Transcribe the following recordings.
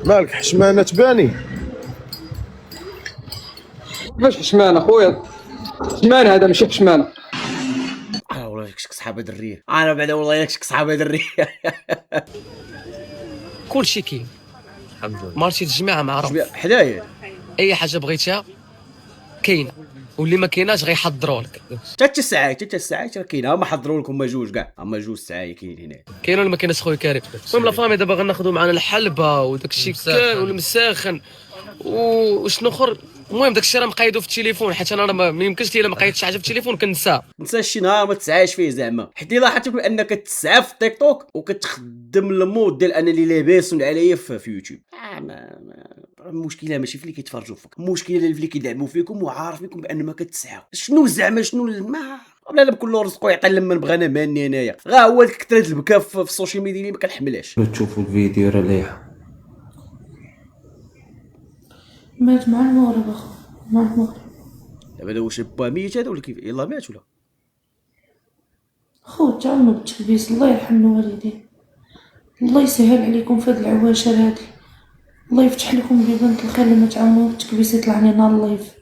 مالك حشمانة تباني؟ كيفاش حشمان اخويا؟ حشمان هذا ماشي حشمانه. والله كشك صحابه دريه انا بعدا والله كشك صحابه دريه. كلشي كاين. الحمد لله. مارشي الجماعه معروف. حدايا اي حاجه بغيتها كاينه، واللي ما كايناش غيحضروا لك. حتى الساعات راه كاينه، هما حضروا لكم هما جوج كاع، هما جوج ساعات كاينين هنا. كاين ولا ما كاينش خويا كريم؟ المهم لا فامي دابا غناخذوا معنا الحلبه وداك الشيء كامل والمساخن وشنو اخر. المهم داك الشيء راه مقيدو في التليفون، حيت انا ما يمكنش لي الا ما قيدتش حاجه في التليفون كنساها. نسى شي نهار ما تسعاش فيه زعما، حيت لاحظت بانك تسعى في تيك توك وكتخدم المود ديال انا اللي لاباس عليا في يوتيوب. المشكله ماشي في اللي كيتفرجوا فيك، المشكله اللي في اللي كيدعموا فيكم وعارف فيكم بان ما كتسعاو. شنو زعما شنو ما بلا بكل رزقو يعطي لمن بغانا ماني انايا، غا هو ديك كثرة البكا في السوشيال ميديا اللي ما كنحملهاش. تشوفوا الفيديو راه لايحه. مات مع المغرب اخو، مع المغرب. دابا واش با ميت هذا ولا كيف؟ يلاه مات ولا خو تعاونوا بالتكبيس، الله يرحم الوالدين، الله يسهل عليكم في هاد العواشر هادي، الله يفتح لكم بيبان الخير لما تعاونوا بالتكبيس يطلع لنا اللايف.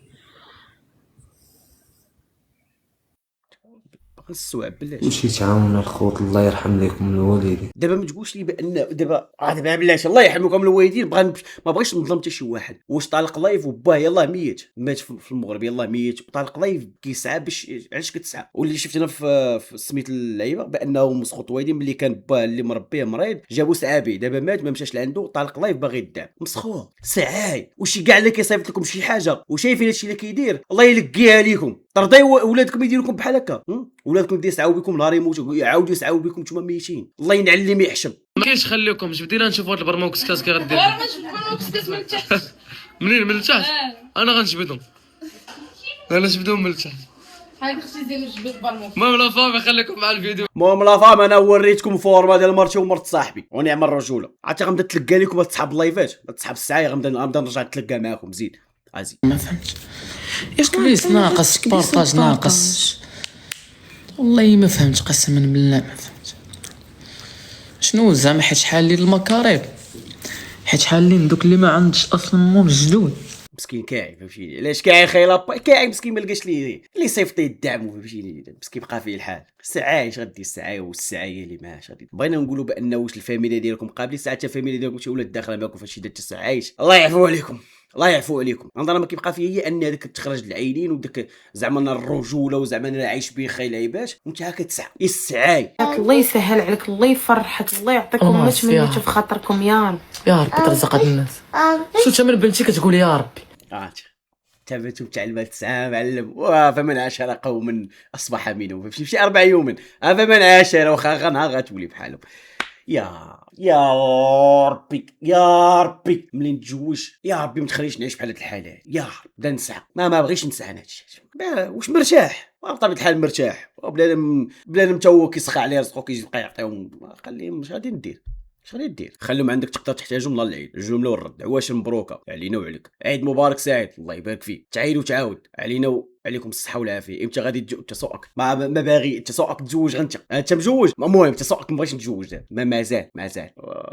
السواب بلاش ماشي تعاون الخوت، الله يرحم لكم الوالدين. دابا ما تقولش لي بان دابا بلاش الله يرحمكم الوالدين، ما بغيتش نظلم حتى شي واحد. واش طالق لايف وباه يلاه ميت مات في المغرب يلاه ميت وطالق لايف كيسعى باش علاش كتسعى؟ واللي شفت انا في سميت اللعيبه بانه مسخوط والدين ملي كان باه اللي مربيه مريض جابو سعابي، دابا مات ما مشاش لعندو طالق لايف باغي يدعم مسخوط سعاي. وشي كاع اللي كيصيفط لكم شي حاجه وشايفين هادشي اللي كيدير الله يلقيها ليكم. ترضيو ولادكم يديروا لكم بحال هكا؟ ولادكم يسعاو بكم نهار يموتوا يعاودوا يسعاو بكم نتوما ميتين. الله ينعلم يحشم. ما كاينش خليكم بدينا نشوفوا هاد البرموك كاس كي غدير. برمج من تحت. منين من التحت؟ انا غنجبدهم. انا نجبدهم من التحت. هاي خصني ندير جبد برمج. المهم لا فامي خليكم مع الفيديو. المهم لا فام انا وريتكم فورما ديال مرتي ومرت صاحبي ونعم الرجوله. عرفتي غنبدا نتلقى لكم تصحاب اللايفات، تصحاب الساعه غنبدا نرجع نتلقى معاكم زيد ازيد. ما فهمتش اش كبيس ناقص بارطاج ناقص، والله ما فهمت قسما بالله ما فهمت شنو زعما. حيت شحال لي المكاريب، حيت شحال لي دوك اللي ما عندش اصلا مو مجدود. مسكين كاعي فهمتيني علاش كاعي خايله كاعي مسكين ما لقاش اللي يصيفط يدعمو فهمتيني، مسكين بقى فيه الحال. السعايش غدي السعايه والسعايه اللي معاش غادي. بغينا نقولوا بان واش الفاميليا ديالكم قابلين ساعات الفاميليا ديالكم شي ولات داخله معكم فهادشي ديال السعايش. الله يعفو عليكم الله يعفو عليكم. انا ما كيبقى فيا هي ان هذاك تخرج العينين وداك زعما الرجوله وزعما انا عايش بخير عيبات وانت هكا تسعى السعاي. الله يسهل عليك، الله يفرحك، الله يعطيكم ما تمنيتو في خاطركم يا رب. يا ربي ترزق هاد الناس. شو تمن بنتي كتقول يا ربي؟ تابعتو تاع المال تسعى معلم. فمن عاشر قوما اصبح منهم فمشي 4 يوم فمن عاشر واخا غنهار غتولي بحالهم. يا ربي ملي نتزوج يا ربي ما تخليش نعيش بحال هاد الحاله يا رب. بدا نسعى ما بغيش نسعى انا هادشي. واش مرتاح بطبيعه الحال مرتاح، بنادم تا هو كيسخى عليه رزقو كيجي يبقى يعطيهم خليهم. اش غادي ندير خليهم عندك تقدر تحتاجهم الله العيد الجمله والرد. عواش مبروكه علينا وعليك، عيد مبارك سعيد الله يبارك فيك، تعيد وتعاود علينا وعليكم الصحه والعافيه. امتى غادي تسوقك ما باغي تسوقك تزوج انت مجوج. المهم تسوقك ما بغيتش نتزوج دابا مازال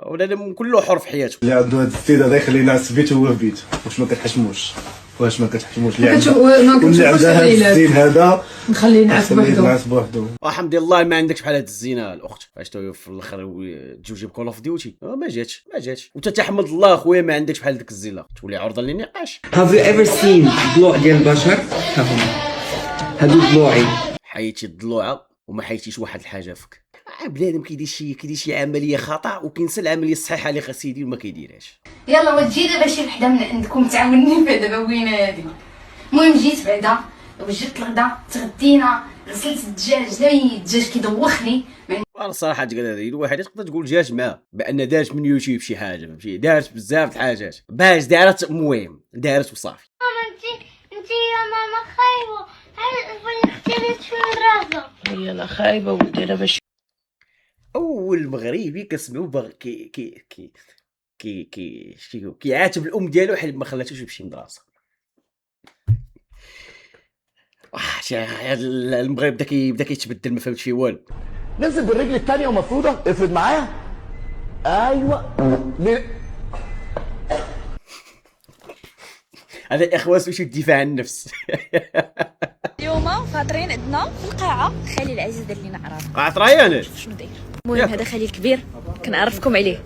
ولا كله حر في حياته. اللي عنده هاد السيد هذا يخليه ينعس في بيته وهو في بيته. واش ما كتحشموش اللي عندها هذا الزين هذا نخليه ينعس بوحدو. الحمد لله ما عندكش بحال هاد الزينه الاخت فاش في الاخر تجوجي بكول اوف ديوتي ما جاتش وانت تحمد الله خويا ما عندكش بحال ديك الزينه تولي عرضه للنقاش. Have you ever seen ضلوع ديال البشر؟ هادو ضلوعي. حيتي الضلوعه وما حيتيش واحد الحاجه فيك. بنادم كيدير شي عمليه خطا وكينسى العمليه الصحيحه اللي خاص يدير وما كيديرهاش. يلا وتجي دابا شي وحده من عندكم تعاونني في دابا وين هادي. المهم جيت بعدا وجدت الغدا تغدينا غسلت الدجاج زي الدجاج كيدوخني. الصراحه تقول هذه الواحد تقدر تقول جات معاه بان دارت من يوتيوب شي حاجه فهمتي، دارت بزاف د الحاجات باش دارت. المهم دارت وصافي. انتي يا ماما خايبه هل اختي في المدرسه؟ هي لا خايبه ولدي انا باش اول مغربي كنسمعو كي كي كي كي كي كيعاتب الام ديالو حيت ما خلاتوش يمشي للمدرسه. المغرب بدا كيتبدل ما فهمتش فيه والو. ننزل بالرجل الثانيه ومفروضه افرض معايا. ايوه هذا الاخوه سميتو الدفاع عن النفس. اليوم فاطرين عندنا في القاعه خالي العزيز دار لينا عراض. قاعة ريان شنو داير؟ المهم هذا خالي الكبير كنعرفكم عليه.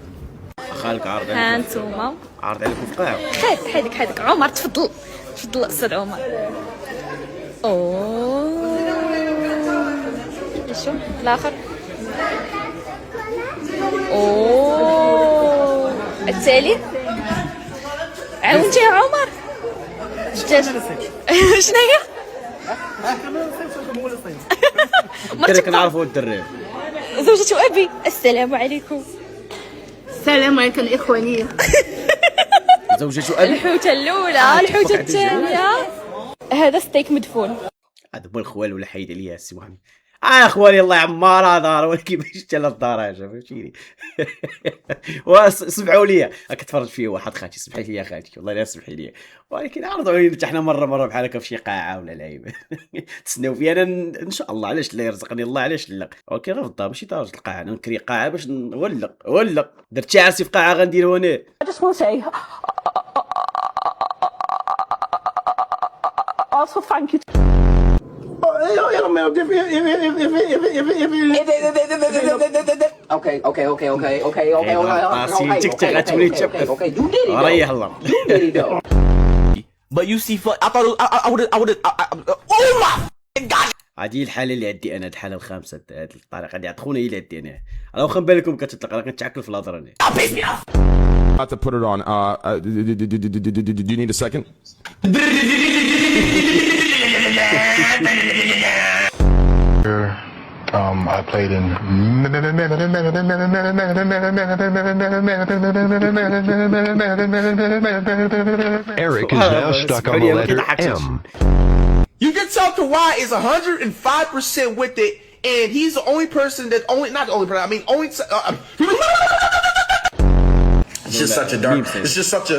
خالك عارض عليكم. ها نتوما عارض عليكم في القاعه. حيدك عمر تفضل استاذ عمر. شو الاخر؟ التالي عاونتي يا عمر. شنو هي؟ كنا كنعرفوا الدراري. زوجة أبي. السلام عليكم. السلام عليكم اخوانيه. زوجة أبي. الحوتة الأولى الحوتة الثانية. هذا ستيك مدفون. هذا هو الخوال ولا حيد عليا السي محمد. اخواني الله يعمرها دار ولكن ماشي حتى للدار فهمتيني. وسمعوا لي كتفرج فيه واحد خالتي سمحي لي يا خالتي والله لا سمحي لي ولكن عرضوا علينا حتى حنا مره بحال هكا في شي قاعه ولا لعيبه. تسناو فيا انا ان شاء الله علاش لا يرزقني الله علاش لا ولكن غير في الدار ماشي درجه القاعه انا نكري قاعه باش نولق درت شي عرسي في قاعه غنديرو انا. ريح الله. But you see, I thought I would. Oh my God! هذه الحاله اللي عندي انا الحاله الخامسه هذه الطريقه اللي عند خونا هي اللي عندي انا. راه واخا نبان لكم كتطلق راه كنتعكل في الهضره انا. About to put it on. Do you need a second? I played in. Eric is now stuck on the letter M. You can tell Kawhi is 105% with it, and he's the only person that not the only person. I mean, only. It's just such a dark. It's just such a.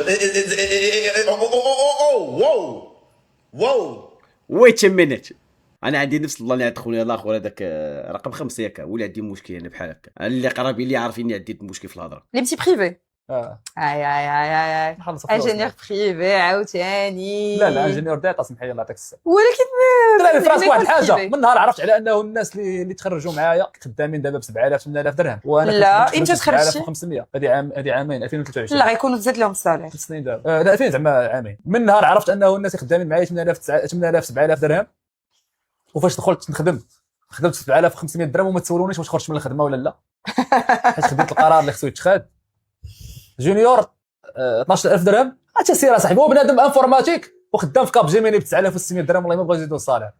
Whoa. Wait a minute. انا عندي نفس الله اللي عند خويا الاخر هذاك رقم 5 ياك هو اللي عندي مشكل انا بحال هكا اللي قرابين لي عارفين عندي مشكل في الهضره. لي بتي بريفي. اي انجينيور بريفي عاوتاني. لا انجينيور داتا سمحي لي الله يعطيك الصحه. ولكن دراري في راسك واحد الحاجه من نهار عرفت على انه الناس اللي تخرجوا معايا خدامين دابا ب 7000 8000 درهم وانا لا امتى تخرجتي؟ 7500 هذه عامين 2023. لا غيكونوا تزاد لهم الصالير 3 سنين دابا لا 2000 زعما عامين. من نهار عرفت انه الناس خدامين معايا 8000 7000 درهم وفاش دخلت نخدم خدمت 7500 درهم وما تسولونيش واش خرجت من الخدمه ولا لا حيت خديت القرار اللي خصو يتخاد. جونيور 12000 درهم حتى سير اصاحبي هو بنادم انفورماتيك وخدام في كاب جيميني ب 9600 درهم والله ما بغا يزيدوا الصالير.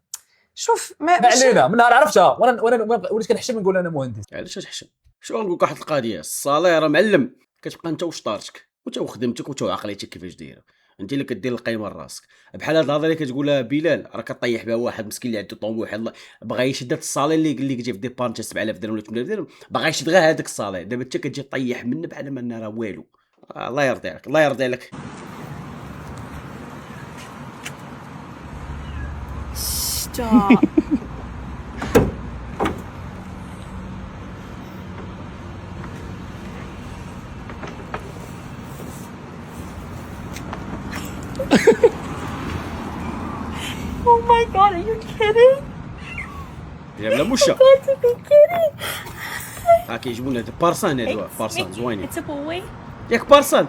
شوف ما علينا من نهار عرفتها وانا وليت كنحشم نقول انا مهندس. علاش تحشم؟ شو نقول لك واحد القضيه الصالير معلم كتبقى انت وشطارتك وتا وخدمتك وتا عقليتك كيفاش دايره انت اللي كدير القيمه لراسك. بحال هاد الهضره اللي كتقولها بلال راه كطيح بها واحد مسكين اللي عنده طوموح يلاه بغا يشد هاد الصالير اللي كتجي في ديبارنت 7000 درهم ولا 8000 درهم باغا يشد غير هذاك الصالير دابا انت كتجي طيح منه بحال ما راه والو. الله يرضي عليك الله يرضي عليك. Stop. Oh my god, are you kidding? يا بلا مشا. Got to be kidding. ها كيجيبونا هاد بارسان هادو بارسان زوينين. It's a boy. ياك بارسان.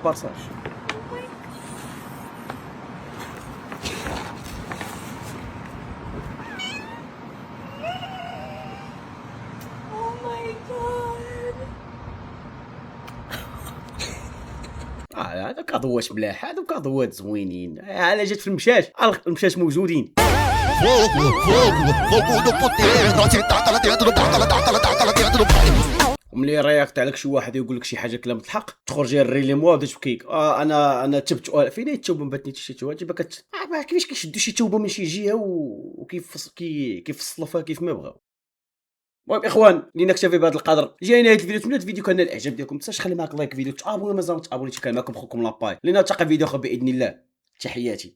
هذا كاضوات ملاح هذو كاضوات زوينين على جات في المشاش المشاش موجودين. وملي رياكت عليك شي واحد يقول لك شي حاجه كلام الحق تخرج الريلي موا بدات تبكيك انا تبت فين التوبه ما باتنيش شي توبه كيفاش كيشدوا شي توبه من شي جهه وكيفصلوا فيها كيف ما بغاو. المهم اخوان لينا نكتفي بهذا القدر جاينا هذا الفيديو تمنى الفيديو كان الاعجاب ديالكم تنساش خلي معاك لايك فيديو تابوني مازال ما تابونيش كان معكم خوكم لاباي لينا نلتقى فيديو اخر باذن الله. تحياتي.